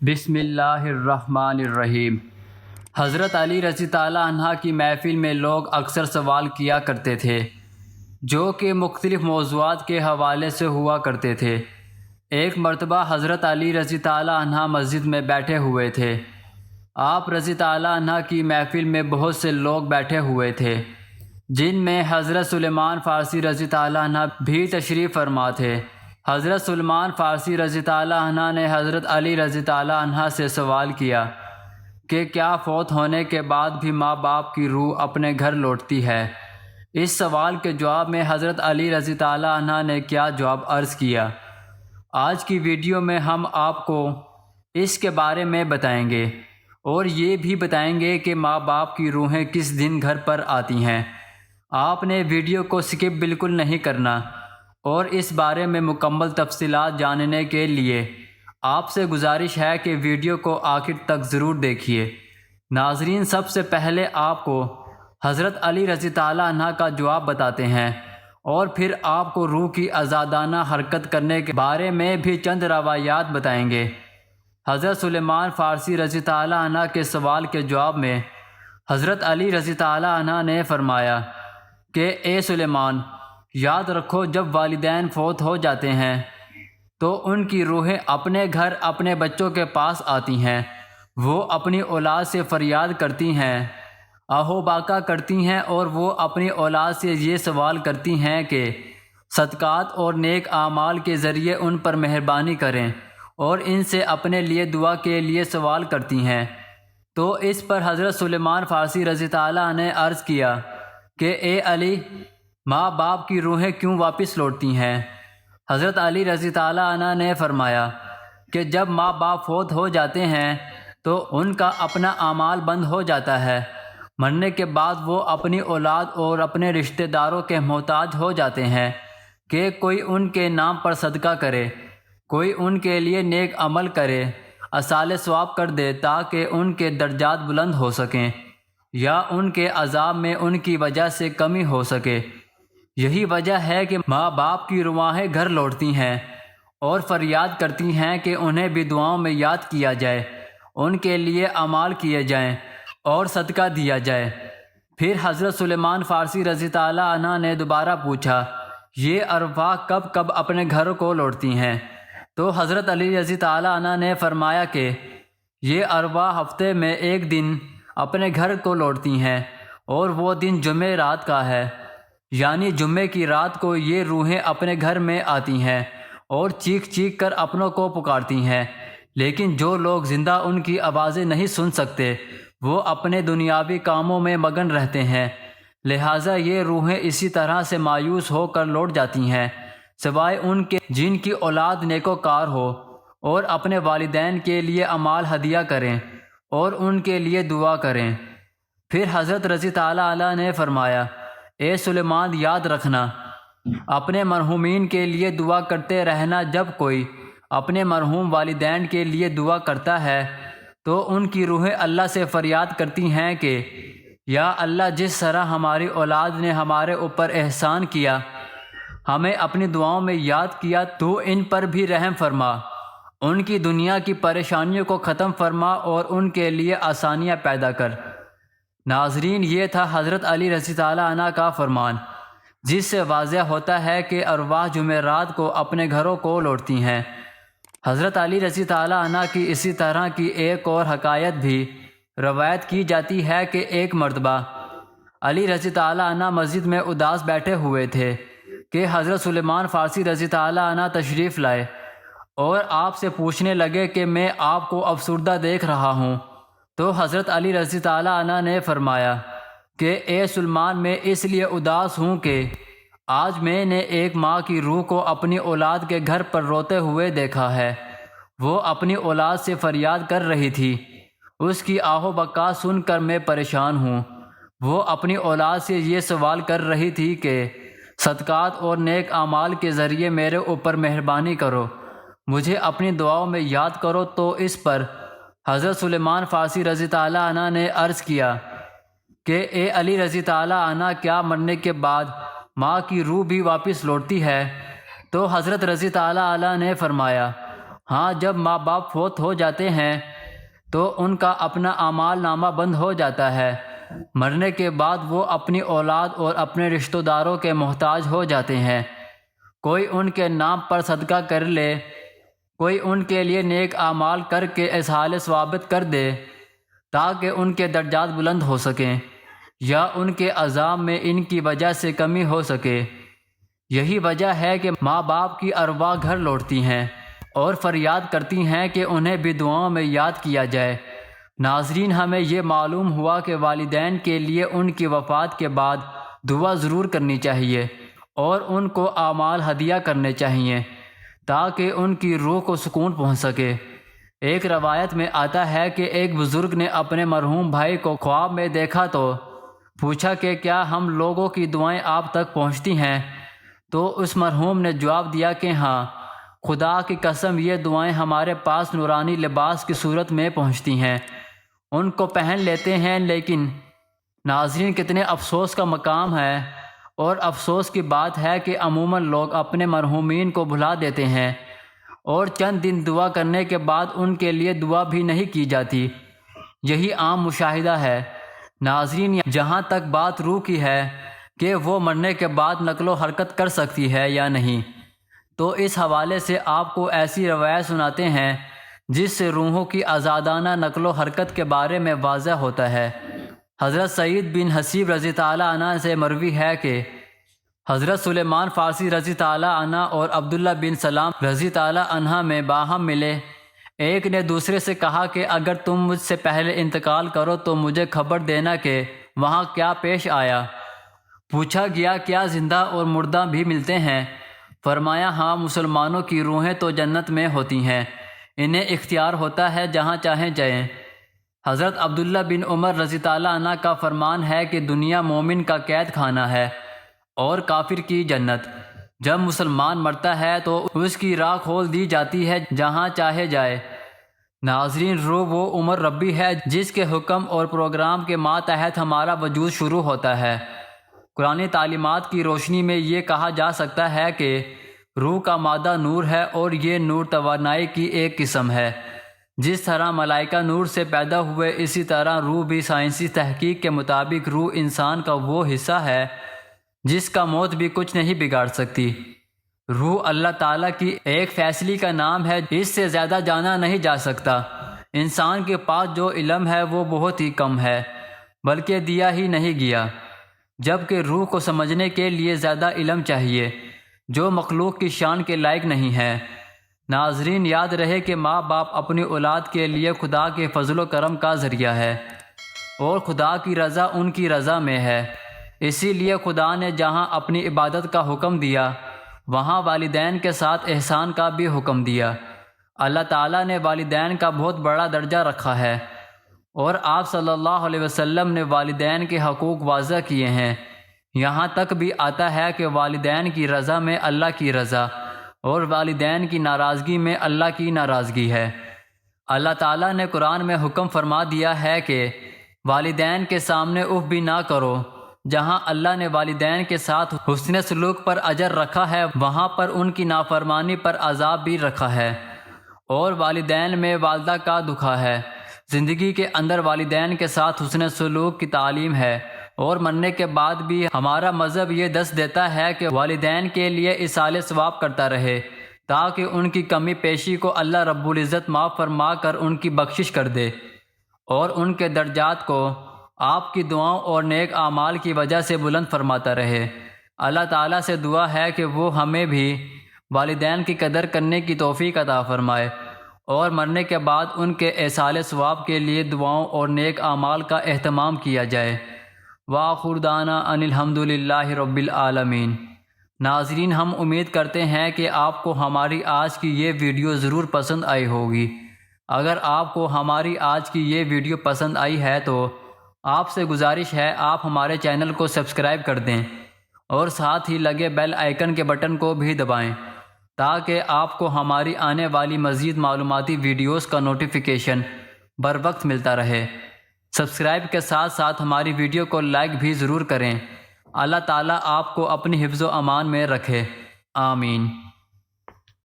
بسم اللہ الرحمن الرحیم۔ حضرت علی رضی اللہ عنہ کی محفل میں لوگ اکثر سوال کیا کرتے تھے جو کہ مختلف موضوعات کے حوالے سے ہوا کرتے تھے۔ ایک مرتبہ حضرت علی رضی اللہ عنہ مسجد میں بیٹھے ہوئے تھے۔ آپ رضی اللہ عنہ کی محفل میں بہت سے لوگ بیٹھے ہوئے تھے جن میں حضرت سلیمان فارسی رضی اللہ عنہ بھی تشریف فرما تھے۔ حضرت سلیمان فارسی رضی اللہ عنہ نے حضرت علی رضی اللہ عنہ سے سوال کیا کہ کیا فوت ہونے کے بعد بھی ماں باپ کی روح اپنے گھر لوٹتی ہے؟ اس سوال کے جواب میں حضرت علی رضی اللہ عنہ نے کیا جواب عرض کیا؟ آج کی ویڈیو میں ہم آپ کو اس کے بارے میں بتائیں گے اور یہ بھی بتائیں گے کہ ماں باپ کی روحیں کس دن گھر پر آتی ہیں۔ آپ نے ویڈیو کو سکپ بالکل نہیں کرنا اور اس بارے میں مکمل تفصیلات جاننے کے لیے آپ سے گزارش ہے کہ ویڈیو کو آخر تک ضرور دیکھیے۔ ناظرین، سب سے پہلے آپ کو حضرت علی رضی اللہ عنہ کا جواب بتاتے ہیں اور پھر آپ کو روح کی آزادانہ حرکت کرنے کے بارے میں بھی چند روایات بتائیں گے۔ حضرت سلیمان فارسی رضی اللہ عنہ کے سوال کے جواب میں حضرت علی رضی اللہ عنہ نے فرمایا کہ اے سلیمان، یاد رکھو جب والدین فوت ہو جاتے ہیں تو ان کی روحیں اپنے گھر اپنے بچوں کے پاس آتی ہیں۔ وہ اپنی اولاد سے فریاد کرتی ہیں، آہو باکا کرتی ہیں اور وہ اپنی اولاد سے یہ سوال کرتی ہیں کہ صدقات اور نیک اعمال کے ذریعے ان پر مہربانی کریں اور ان سے اپنے لیے دعا کے لیے سوال کرتی ہیں۔ تو اس پر حضرت سلیمان فارسی رضی اللہ عنہ نے عرض کیا کہ اے علی، ماں باپ کی روحیں کیوں واپس لوٹتی ہیں؟ حضرت علی رضی اللہ عنہ نے فرمایا کہ جب ماں باپ فوت ہو جاتے ہیں تو ان کا اپنا اعمال بند ہو جاتا ہے۔ مرنے کے بعد وہ اپنی اولاد اور اپنے رشتہ داروں کے محتاج ہو جاتے ہیں کہ کوئی ان کے نام پر صدقہ کرے، کوئی ان کے لیے نیک عمل کرے، اصال ثواب کر دے تاکہ ان کے درجات بلند ہو سکیں یا ان کے عذاب میں ان کی وجہ سے کمی ہو سکے۔ یہی وجہ ہے کہ ماں باپ کی روحیں گھر لوٹتی ہیں اور فریاد کرتی ہیں کہ انہیں بھی دعاؤں میں یاد کیا جائے، ان کے لیے اعمال کیے جائیں اور صدقہ دیا جائے۔ پھر حضرت سلیمان فارسی رضی اللہ عنہ نے دوبارہ پوچھا، یہ ارواح کب کب اپنے گھر کو لوٹتی ہیں؟ تو حضرت علی رضی اللہ عنہ نے فرمایا کہ یہ ارواح ہفتے میں ایک دن اپنے گھر کو لوٹتی ہیں اور وہ دن جمعہ رات کا ہے، یعنی جمعے کی رات کو یہ روحیں اپنے گھر میں آتی ہیں اور چیخ چیخ کر اپنوں کو پکارتی ہیں، لیکن جو لوگ زندہ ان کی آوازیں نہیں سن سکتے وہ اپنے دنیاوی کاموں میں مگن رہتے ہیں، لہٰذا یہ روحیں اسی طرح سے مایوس ہو کر لوٹ جاتی ہیں، سوائے ان کے جن کی اولاد نیکوکار ہو اور اپنے والدین کے لیے اعمال ہدیہ کریں اور ان کے لیے دعا کریں۔ پھر حضرت رضی اللہ عنہ نے فرمایا، اے سلیمان، یاد رکھنا، اپنے مرحومین کے لیے دعا کرتے رہنا۔ جب کوئی اپنے مرحوم والدین کے لیے دعا کرتا ہے تو ان کی روحیں اللہ سے فریاد کرتی ہیں کہ یا اللہ، جس طرح ہماری اولاد نے ہمارے اوپر احسان کیا، ہمیں اپنی دعاؤں میں یاد کیا، تو ان پر بھی رحم فرما، ان کی دنیا کی پریشانیوں کو ختم فرما اور ان کے لیے آسانیاں پیدا کر۔ ناظرین، یہ تھا حضرت علی رضی اللہ عنہ کا فرمان، جس سے واضح ہوتا ہے کہ ارواح جمعرات کو اپنے گھروں کو لوٹتی ہیں۔ حضرت علی رضی اللہ عنہ کی اسی طرح کی ایک اور حکایت بھی روایت کی جاتی ہے کہ ایک مرتبہ علی رضی اللہ عنہ مسجد میں اداس بیٹھے ہوئے تھے کہ حضرت سلیمان فارسی رضی اللہ عنہ تشریف لائے اور آپ سے پوچھنے لگے کہ میں آپ کو افسردہ دیکھ رہا ہوں۔ تو حضرت علی رضی اللہ عنہ نے فرمایا کہ اے سلیمان، میں اس لیے اداس ہوں کہ آج میں نے ایک ماں کی روح کو اپنی اولاد کے گھر پر روتے ہوئے دیکھا ہے۔ وہ اپنی اولاد سے فریاد کر رہی تھی، اس کی آہ و بکا سن کر میں پریشان ہوں۔ وہ اپنی اولاد سے یہ سوال کر رہی تھی کہ صدقات اور نیک اعمال کے ذریعے میرے اوپر مہربانی کرو، مجھے اپنی دعاؤں میں یاد کرو۔ تو اس پر حضرت سلیمان فارسی رضی اللہ عنہ نے عرض کیا کہ اے علی رضی اللہ عنہ، کیا مرنے کے بعد ماں کی روح بھی واپس لوٹتی ہے؟ تو حضرت رضی اللہ عنہ نے فرمایا، ہاں، جب ماں باپ فوت ہو جاتے ہیں تو ان کا اپنا اعمال نامہ بند ہو جاتا ہے۔ مرنے کے بعد وہ اپنی اولاد اور اپنے رشتہ داروں کے محتاج ہو جاتے ہیں۔ کوئی ان کے نام پر صدقہ کر لے، کوئی ان کے لیے نیک اعمال کر کے اصحال ثوابت کر دے تاکہ ان کے درجات بلند ہو سکیں، یا ان کے عذاب میں ان کی وجہ سے کمی ہو سکے۔ یہی وجہ ہے کہ ماں باپ کی ارواح گھر لوٹتی ہیں اور فریاد کرتی ہیں کہ انہیں بھی دعاؤں میں یاد کیا جائے۔ ناظرین، ہمیں یہ معلوم ہوا کہ والدین کے لیے ان کی وفات کے بعد دعا ضرور کرنی چاہیے اور ان کو اعمال ہدیہ کرنے چاہیے تاکہ ان کی روح کو سکون پہنچ سکے۔ ایک روایت میں آتا ہے کہ ایک بزرگ نے اپنے مرحوم بھائی کو خواب میں دیکھا تو پوچھا کہ کیا ہم لوگوں کی دعائیں آپ تک پہنچتی ہیں؟ تو اس مرحوم نے جواب دیا کہ ہاں، خدا کی قسم یہ دعائیں ہمارے پاس نورانی لباس کی صورت میں پہنچتی ہیں، ان کو پہن لیتے ہیں۔ لیکن ناظرین، کتنے افسوس کا مقام ہے اور افسوس کی بات ہے کہ عموماً لوگ اپنے مرحومین کو بھلا دیتے ہیں اور چند دن دعا کرنے کے بعد ان کے لیے دعا بھی نہیں کی جاتی۔ یہی عام مشاہدہ ہے۔ ناظرین، جہاں تک بات روح کی ہے کہ وہ مرنے کے بعد نقل و حرکت کر سکتی ہے یا نہیں، تو اس حوالے سے آپ کو ایسی روایت سناتے ہیں جس سے روحوں کی آزادانہ نقل و حرکت کے بارے میں واضح ہوتا ہے۔ حضرت سعید بن حسیب رضی تعالیٰ عنہ سے مروی ہے کہ حضرت سلیمان فارسی رضی تعالیٰ عنہ اور عبداللہ بن سلام رضی تعالیٰ عنہ میں باہم ملے۔ ایک نے دوسرے سے کہا کہ اگر تم مجھ سے پہلے انتقال کرو تو مجھے خبر دینا کہ وہاں کیا پیش آیا۔ پوچھا گیا کیا زندہ اور مردہ بھی ملتے ہیں؟ فرمایا ہاں، مسلمانوں کی روحیں تو جنت میں ہوتی ہیں، انہیں اختیار ہوتا ہے جہاں چاہیں جائیں۔ حضرت عبداللہ بن عمر رضی تعالیٰ عنہ کا فرمان ہے کہ دنیا مومن کا قید خانہ ہے اور کافر کی جنت۔ جب مسلمان مرتا ہے تو اس کی راہ کھول دی جاتی ہے جہاں چاہے جائے۔ ناظرین، روح وہ امر ربی ہے جس کے حکم اور پروگرام کے ماتحت ہمارا وجود شروع ہوتا ہے۔ قرآنی تعلیمات کی روشنی میں یہ کہا جا سکتا ہے کہ روح کا مادہ نور ہے اور یہ نور توانائی کی ایک قسم ہے۔ جس طرح ملائکہ نور سے پیدا ہوئے، اسی طرح روح بھی سائنسی تحقیق کے مطابق روح انسان کا وہ حصہ ہے جس کا موت بھی کچھ نہیں بگاڑ سکتی۔ روح اللہ تعالیٰ کی ایک فیصلے کا نام ہے، اس سے زیادہ جانا نہیں جا سکتا۔ انسان کے پاس جو علم ہے وہ بہت ہی کم ہے، بلکہ دیا ہی نہیں گیا، جبکہ روح کو سمجھنے کے لیے زیادہ علم چاہیے جو مخلوق کی شان کے لائق نہیں ہے۔ ناظرین، یاد رہے کہ ماں باپ اپنی اولاد کے لیے خدا کے فضل و کرم کا ذریعہ ہے اور خدا کی رضا ان کی رضا میں ہے۔ اسی لیے خدا نے جہاں اپنی عبادت کا حکم دیا وہاں والدین کے ساتھ احسان کا بھی حکم دیا۔ اللہ تعالیٰ نے والدین کا بہت بڑا درجہ رکھا ہے اور آپ صلی اللہ علیہ وسلم نے والدین کے حقوق واضح کیے ہیں۔ یہاں تک بھی آتا ہے کہ والدین کی رضا میں اللہ کی رضا اور والدین کی ناراضگی میں اللہ کی ناراضگی ہے۔ اللہ تعالیٰ نے قرآن میں حکم فرما دیا ہے کہ والدین کے سامنے اف بھی نہ کرو۔ جہاں اللہ نے والدین کے ساتھ حسن سلوک پر اجر رکھا ہے، وہاں پر ان کی نافرمانی پر عذاب بھی رکھا ہے، اور والدین میں والدہ کا دکھا ہے۔ زندگی کے اندر والدین کے ساتھ حسن سلوک کی تعلیم ہے، اور مرنے کے بعد بھی ہمارا مذہب یہ دس دیتا ہے کہ والدین کے لیے ایصال ثواب کرتا رہے تاکہ ان کی کمی پیشی کو اللہ رب العزت معاف فرما کر ان کی بخشش کر دے اور ان کے درجات کو آپ کی دعاؤں اور نیک اعمال کی وجہ سے بلند فرماتا رہے۔ اللہ تعالیٰ سے دعا ہے کہ وہ ہمیں بھی والدین کی قدر کرنے کی توفیق عطا فرمائے اور مرنے کے بعد ان کے ایصال ثواب کے لیے دعاؤں اور نیک اعمال کا اہتمام کیا جائے۔ وآخر دعوانا ان الحمد للہ رب العالمین۔ ناظرین، ہم امید کرتے ہیں کہ آپ کو ہماری آج کی یہ ویڈیو ضرور پسند آئی ہوگی۔ اگر آپ کو ہماری آج کی یہ ویڈیو پسند آئی ہے تو آپ سے گزارش ہے آپ ہمارے چینل کو سبسکرائب کر دیں اور ساتھ ہی لگے بیل آئیکن کے بٹن کو بھی دبائیں تاکہ آپ کو ہماری آنے والی مزید معلوماتی ویڈیوز کا نوٹیفیکیشن بر وقت ملتا رہے۔ سبسکرائب کے ساتھ ساتھ ہماری ویڈیو کو لائک بھی ضرور کریں۔ اللہ تعالیٰ آپ کو اپنی حفظ و امان میں رکھے، آمین۔